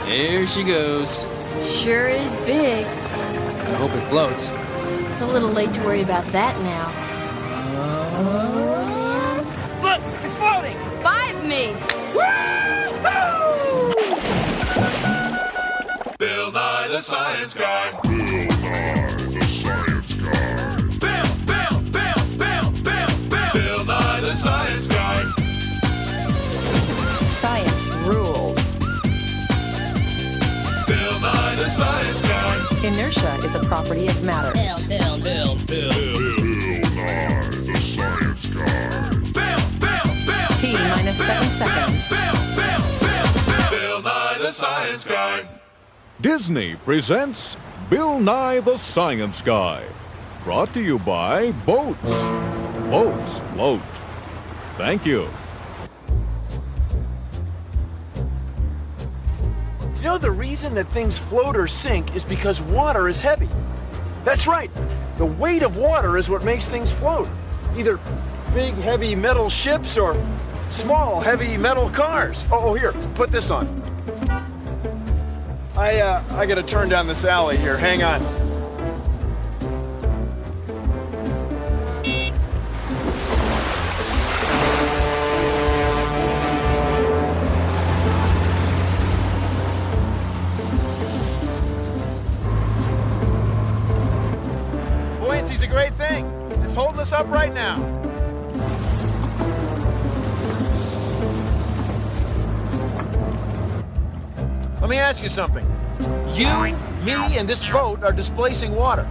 There she goes. Sure is big. I hope it floats. It's a little late to worry about that now. Look, it's floating! 5 me! Woo-hoo! Bill Nye the Science Guy. Bill Nye the Science Guy. Science rules. Bill Nye the Science Guy. Inertia is a property of matter. Bill Nye the Science Guy. T minus 7 seconds. Bill Nye the Science Guy. Disney presents Bill Nye the Science Guy. Brought to you by Boats. Boats float. Thank you. Do you know the reason that things float or sink is because water is heavy? That's right. The weight of water is what makes things float. Either big, heavy metal ships or small, heavy metal cars. Oh, here, put this on. I gotta turn down this alley here. Hang on. Buoyancy's a great thing. It's holding us up right now. Let me ask you something. You, me, and this boat are displacing water.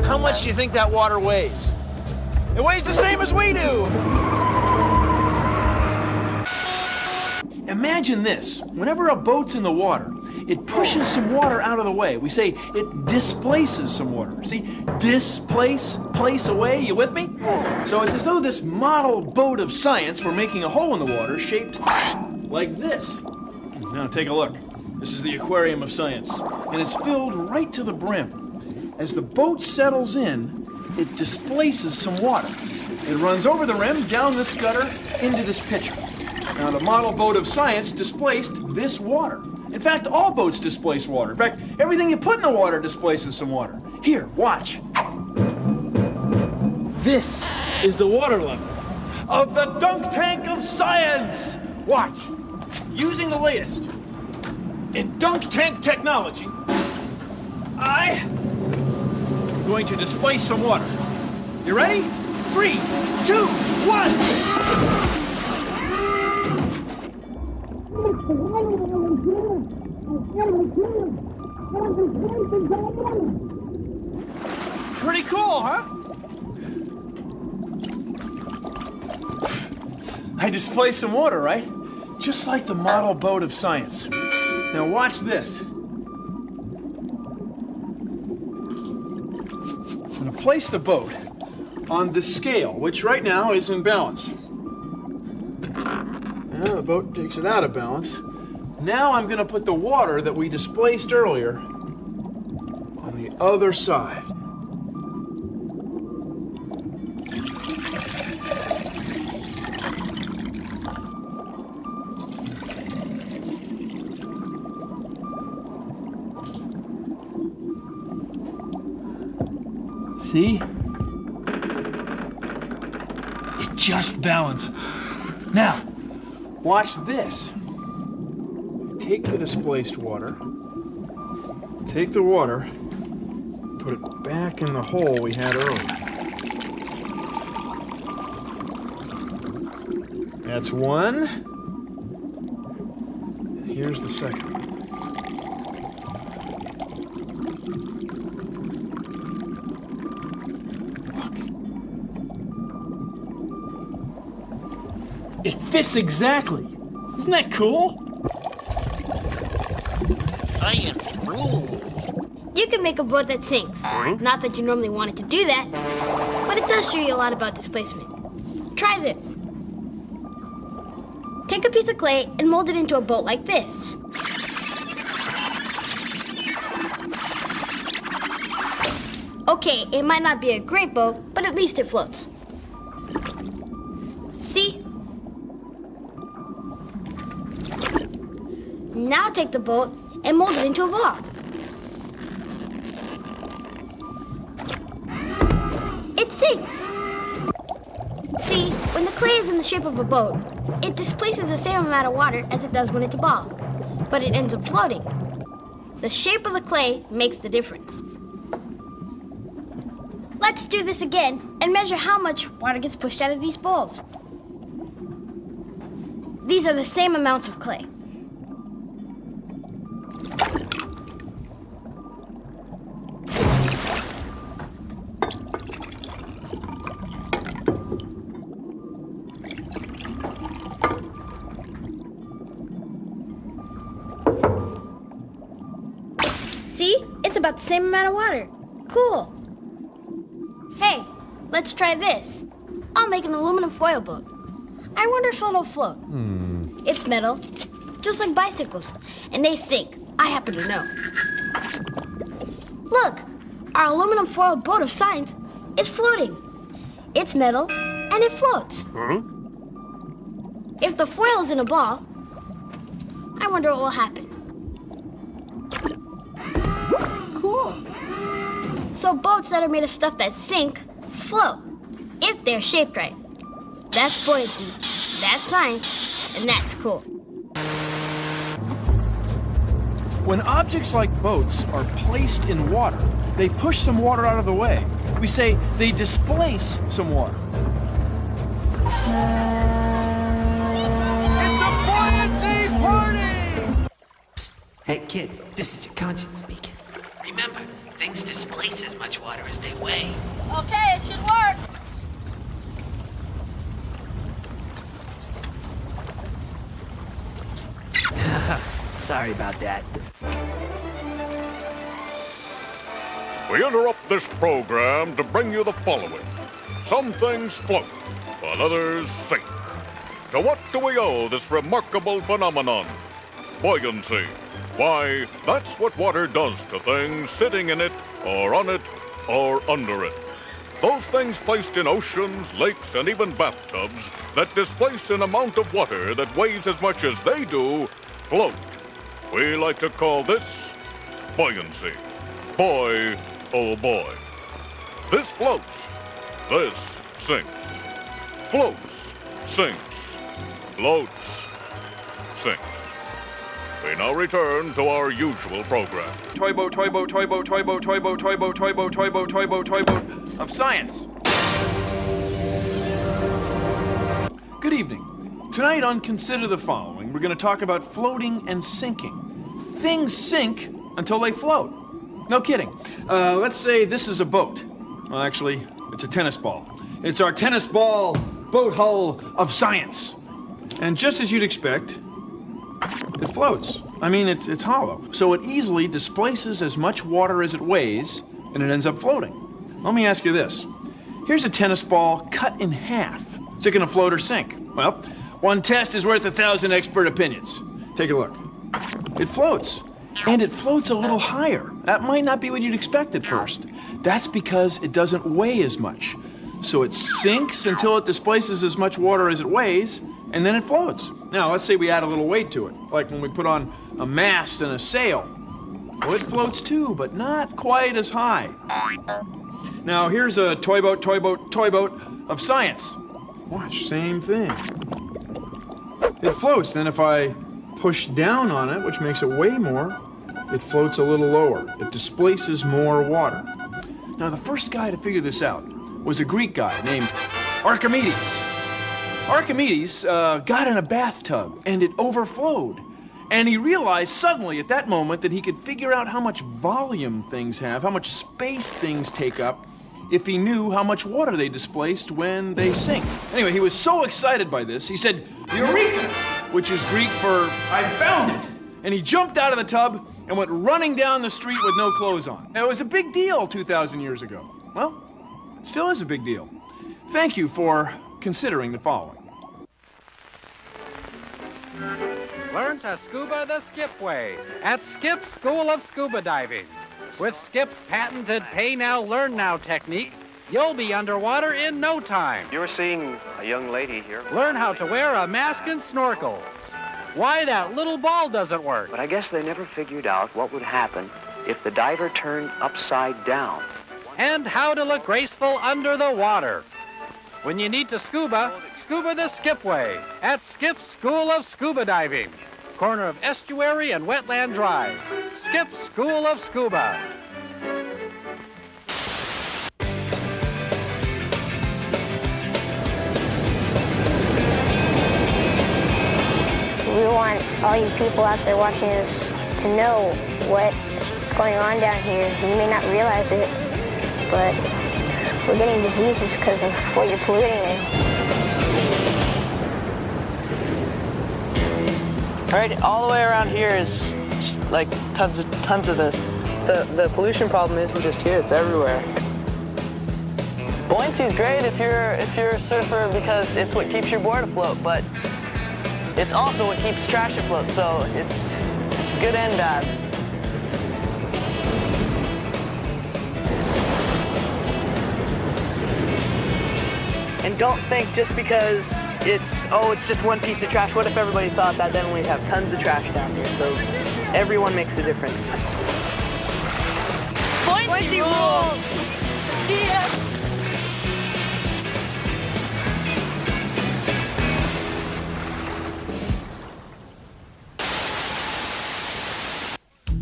How much do you think that water weighs? It weighs the same as we do! Imagine this. Whenever a boat's in the water, it pushes some water out of the way. We say it displaces some water. See? Displace, place away. You with me? So it's as though this model boat of science were making a hole in the water shaped like this. Now take a look. This is the aquarium of science, and it's filled right to the brim. As the boat settles in, it displaces some water. It runs over the rim, down this gutter, into this pitcher. Now, the model boat of science displaced this water. In fact, all boats displace water. In fact, everything you put in the water displaces some water. Here, watch. This is the water level of the dunk tank of science. Watch. Using the latest in dunk tank technology, I'm going to displace some water. You ready? 3, 2, 1. Pretty cool, huh? I displaced some water, right? Just like the model boat of science. Now watch this. I'm going to place the boat on the scale, which right now is in balance. Now the boat takes it out of balance. Now I'm going to put the water that we displaced earlier on the other side. See? It just balances. Now, watch this. Take the displaced water, take the water, put it back in the hole we had earlier. That's one. And here's the second. It fits exactly. Isn't that cool? Science rules. You can make a boat that sinks. Not that you normally want it to do that, but it does show you a lot about displacement. Try this. Take a piece of clay and mold it into a boat like this. Okay, it might not be a great boat, but at least it floats. See? Now take the boat, and mold it into a ball. It sinks. See, when the clay is in the shape of a boat, it displaces the same amount of water as it does when it's a ball, but it ends up floating. The shape of the clay makes the difference. Let's do this again and measure how much water gets pushed out of these bowls. These are the same amounts of clay. See? It's about the same amount of water. Cool. Hey, let's try this. I'll make an aluminum foil boat. I wonder if it'll float. It's metal, just like bicycles, and they sink. I happen to know. Look, our aluminum foil boat of science is floating. It's metal, and it floats. If the foil is in a ball, I wonder what will happen. Cool. So boats that are made of stuff that sink float, if they're shaped right. That's buoyancy, that's science, and that's cool. When objects like boats are placed in water, they push some water out of the way. We say they displace some water. It's a buoyancy party! Psst. Hey, kid, this is your conscience speaking. Remember, things displace as much water as they weigh. Okay, it should work. Sorry about that. We interrupt this program to bring you the following. Some things float, while others sink. To what do we owe this remarkable phenomenon? Buoyancy. Why, that's what water does to things sitting in it, or on it, or under it. Those things placed in oceans, lakes, and even bathtubs that displace an amount of water that weighs as much as they do, float. We like to call this buoyancy. Boy, oh boy. This floats. This sinks. Floats, sinks. Floats, sinks. We now return to our usual program. Toy boat, toy boat, toy boat, toy boat, toy boat, toy boat, toy boat, toy boat, toy boat, toy boat of science. Good evening. Tonight on Consider the Following, we're going to talk about floating and sinking. Things sink until they float. No kidding. Let's say this is a boat. Well, actually, it's a tennis ball. It's our tennis ball boat hull of science. And just as you'd expect, it floats. I mean, it's hollow. So it easily displaces as much water as it weighs, and it ends up floating. Let me ask you this. Here's a tennis ball cut in half. Is it going to float or sink? Well, one test is worth 1,000 expert opinions. Take a look. It floats. And it floats a little higher. That might not be what you'd expect at first. That's because it doesn't weigh as much. So it sinks until it displaces as much water as it weighs, and then it floats. Now, let's say we add a little weight to it, like when we put on a mast and a sail. Well, it floats too, but not quite as high. Now, here's a toy boat, toy boat, toy boat of science. Watch, same thing. It floats, then if I push down on it, which makes it weigh more, it floats a little lower. It displaces more water. Now, the first guy to figure this out was a Greek guy named Archimedes. Archimedes got in a bathtub, and it overflowed. And he realized suddenly at that moment that he could figure out how much volume things have, how much space things take up, if he knew how much water they displaced when they sink. Anyway, he was so excited by this, he said, "Eureka!" which is Greek for, "I found it!" And he jumped out of the tub and went running down the street with no clothes on. It was a big deal 2,000 years ago. Well, it still is a big deal. Thank you for considering the following. Learn to scuba the Skip way at Skip's School of Scuba Diving. With Skip's patented Pay Now, Learn Now technique, you'll be underwater in no time. You're seeing a young lady here. Learn how to wear a mask and snorkel. why that little ball doesn't work. But I guess they never figured out what would happen if the diver turned upside down. And how to look graceful under the water. When you need to scuba, scuba the Skipway at Skip's School of Scuba Diving, corner of Estuary and Wetland Drive. Skip's School of Scuba. We want all you people out there watching us to know what's going on down here. You may not realize it, but we're getting diseases because of what you're polluting in. Right, all the way around here is just like tons of this. The pollution problem isn't just here; it's everywhere. Buoyancy is great if you're a surfer because it's what keeps your board afloat, but it's also what keeps trash afloat. So it's good and bad. And don't think just because it's just one piece of trash. What if everybody thought that? Then we'd have tons of trash down here. So everyone makes a difference. Buoyancy rules! See ya!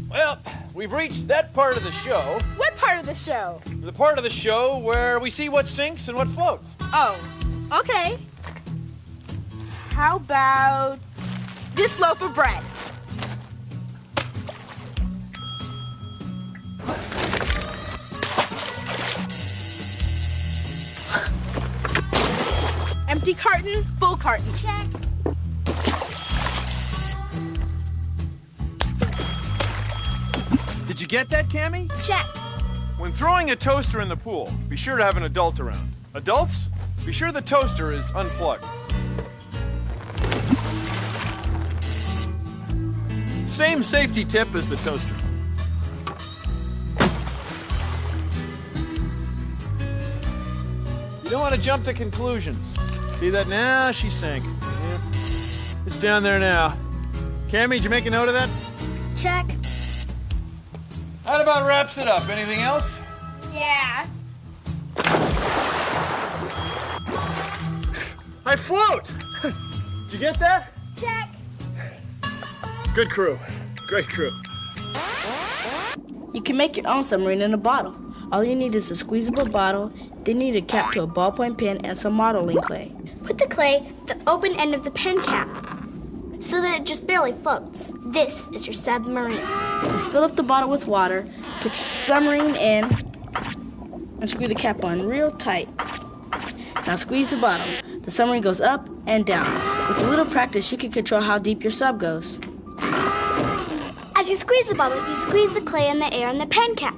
Well, we've reached that part of the show. What part of the show? The part of the show where we see what sinks and what floats. Oh, okay. How about this loaf of bread? Empty carton, full carton. Check. Did you get that, Cammie? Check. When throwing a toaster in the pool, be sure to have an adult around. Adults, be sure the toaster is unplugged. Same safety tip as the toaster. You don't want to jump to conclusions. See that now? She sank. Yeah. It's down there now. Cammie, did you make a note of that? Check. That about wraps it up. Anything else? Yeah. I float! Did you get that? Check. Good crew. Great crew. You can make your own submarine in a bottle. All you need is a squeezable bottle, then you need a cap to a ballpoint pen and some modeling clay. Put the clay at the open end of the pen cap so that it just barely floats. This is your submarine. Just fill up the bottle with water, put your submarine in, and screw the cap on real tight. Now squeeze the bottle. The submarine goes up and down. With a little practice, you can control how deep your sub goes. As you squeeze the bottle, you squeeze the clay and the air in the pen cap.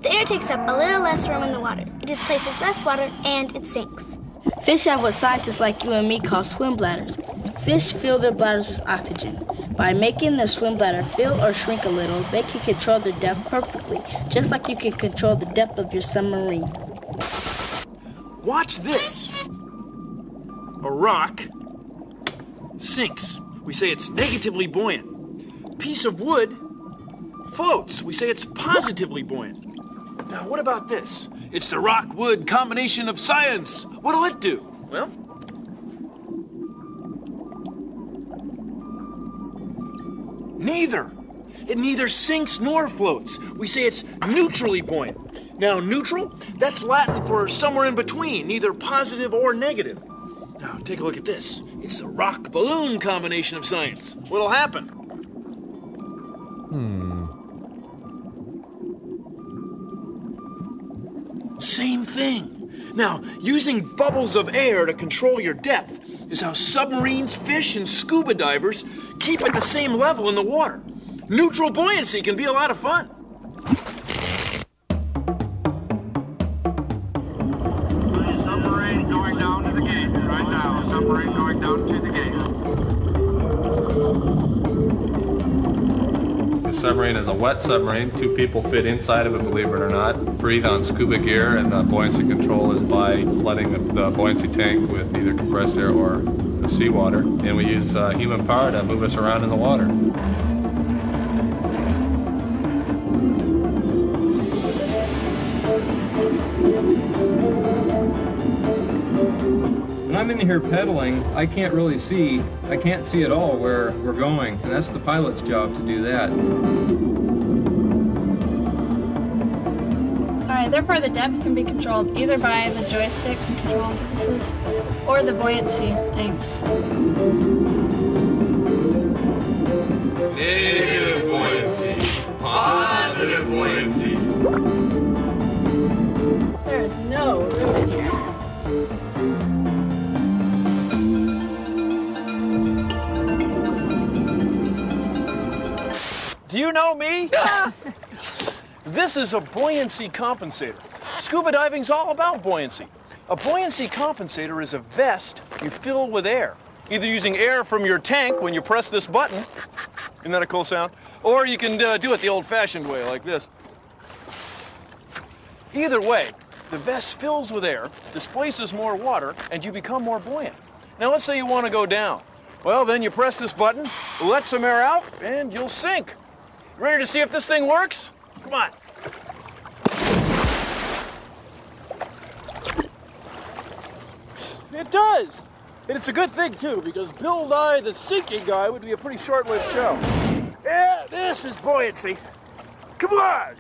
The air takes up a little less room in the water. It displaces less water and it sinks. Fish have what scientists like you and me call swim bladders. Fish fill their bladders with oxygen. By making their swim bladder fill or shrink a little, they can control their depth perfectly, just like you can control the depth of your submarine. Watch this. A rock sinks. We say it's negatively buoyant. Piece of wood floats. We say it's positively buoyant. Now, what about this? It's the rock-wood combination of science. What'll it do? Well, neither. It neither sinks nor floats. We say it's neutrally buoyant. Now, neutral, that's Latin for somewhere in between, neither positive or negative. Now, take a look at this. It's the rock-balloon combination of science. What'll happen? Same thing. Now, using bubbles of air to control your depth is how submarines, fish, and scuba divers keep at the same level in the water. Neutral buoyancy can be a lot of fun. Submarine going down to the gate right now. Submarine going down to the gate. The submarine is a wet submarine. 2 people fit inside of it, believe it or not. Breathe on scuba gear, and buoyancy control is by flooding the buoyancy tank with either compressed air or with seawater, and we use human power to move us around in the water. When I'm in here pedaling, I can't really see. I can't see at all where we're going, and that's the pilot's job to do that. Alright, therefore the depth can be controlled either by the joysticks and control surfaces or the buoyancy tanks. Negative buoyancy. Positive buoyancy. There is no room in here. Do you know me? This is a buoyancy compensator. Scuba diving's all about buoyancy. A buoyancy compensator is a vest you fill with air, either using air from your tank when you press this button. Isn't that a cool sound? Or you can do it the old-fashioned way, like this. Either way, the vest fills with air, displaces more water, and you become more buoyant. Now let's say you want to go down. Well, then you press this button, let some air out, and you'll sink. Ready to see if this thing works? Come on. It does. And it's a good thing, too, because Bill Nye, the sinking guy, would be a pretty short-lived show. Yeah, this is buoyancy. Come on.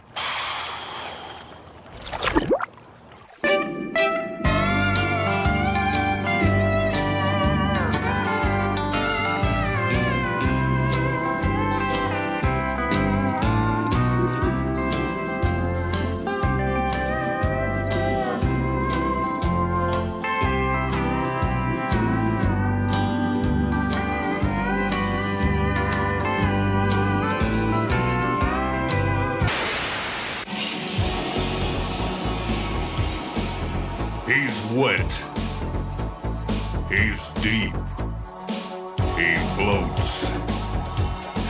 He's wet. He's deep. He floats.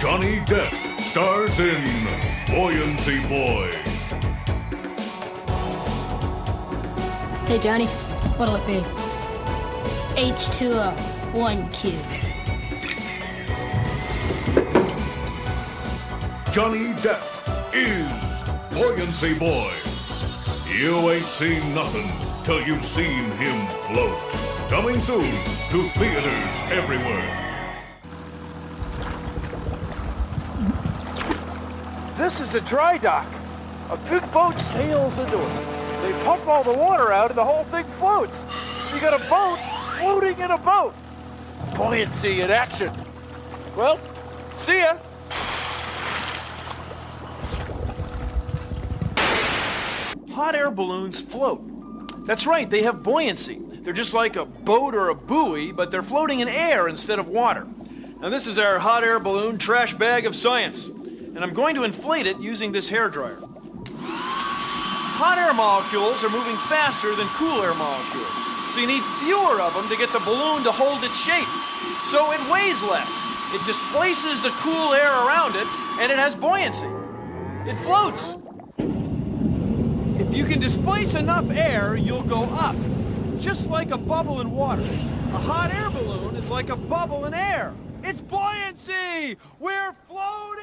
Johnny Depp stars in Buoyancy Boy. Hey, Johnny, what'll it be? H2O, 1 cube. Johnny Depp is Buoyancy Boy. You ain't seen nothing till you've seen him float. Coming soon to theaters everywhere. This is a dry dock. A big boat sails into it. They pump all the water out and the whole thing floats. So you got a boat floating in a boat. Buoyancy in action. Well, see ya. Hot air balloons float. That's right, they have buoyancy. They're just like a boat or a buoy, but they're floating in air instead of water. Now this is our hot air balloon trash bag of science. And I'm going to inflate it using this hairdryer. Hot air molecules are moving faster than cool air molecules. So you need fewer of them to get the balloon to hold its shape. So it weighs less. It displaces the cool air around it, and it has buoyancy. It floats. If you can displace enough air, you'll go up, just like a bubble in water. A hot air balloon is like a bubble in air. It's buoyancy! We're floating!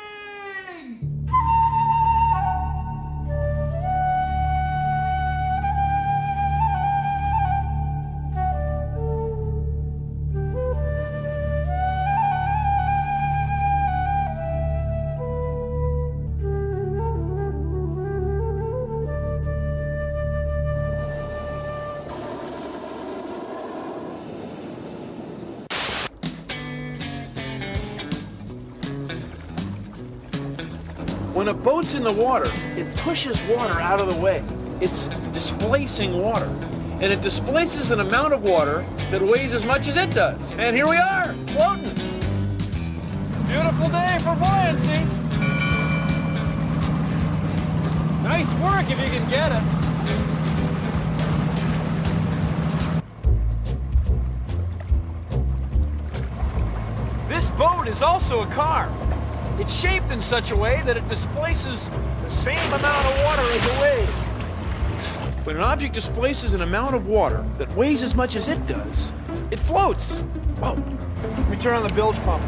When a boat's in the water, it pushes water out of the way. It's displacing water. And it displaces an amount of water that weighs as much as it does. And here we are, floating. Beautiful day for buoyancy. Nice work if you can get it. This boat is also a car. It's shaped in such a way that it displaces the same amount of water as it weighs. When an object displaces an amount of water that weighs as much as it does, it floats. Whoa. Let me turn on the bilge pump.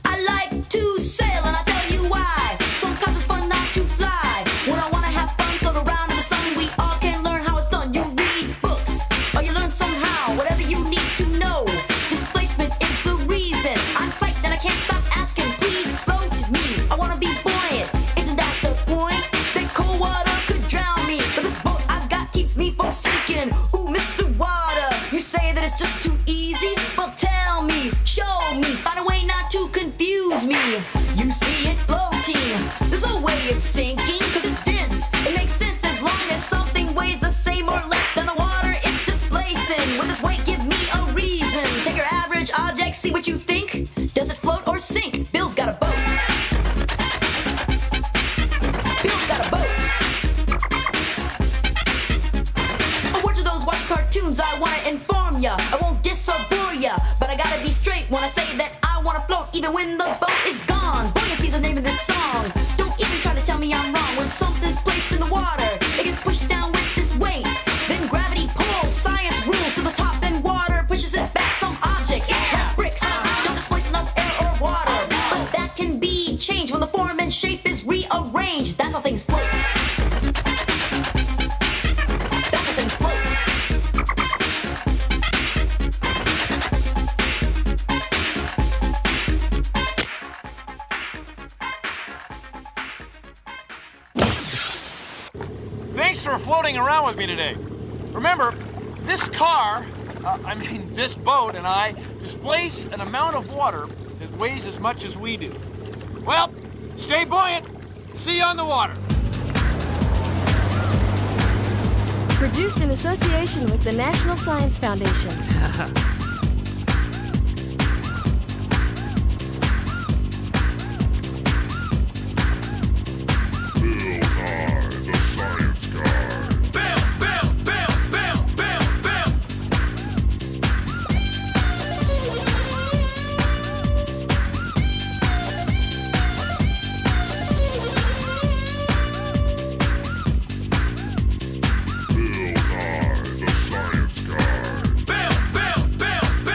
I like to sail and I tell you why. Sometimes it's fun not to fly. When I wanna have fun, float around in the sun. We all can learn how it's done. You read books or you learn somehow. Whatever you need to know. Displacement is the reason. I'm psyched and I can't stop asking. Please float me. I wanna be buoyant. Isn't that the point? That cold water could drown me, but this boat I've got keeps me from sinking. Ooh, Mr. Water, you say that it's just too easy? Well, tell me, show me, find a way not to confuse me. You see it floating, there's no way it's sinking, cause it's dense. It makes sense as long as something weighs the same or less than the water it's displacing. With this weight, give me a reason. Take your average object, see what you think. Does it float or sink? Bill's got a boat. Bill's got a boat. A word to those watch cartoons, I wanna inform ya. I won't diss or bore ya, but I gotta be straight when I say that I wanna float even when the boat is gone. Buoyancy's the name of this song. Don't even try to tell me I'm wrong. When something's placed in the water, it gets pushed down with this weight. Then gravity pulls, science rules to the top, and water pushes it back. Some objects, like bricks, don't displace enough air or water. But that can be changed when the form and shape is rearranged. That's how things float. That's how things float. Thanks for floating around with me today. Remember, this car, this boat and I displace an amount of water that weighs as much as we do. Well, stay buoyant. See you on the water. Produced in association with the National Science Foundation.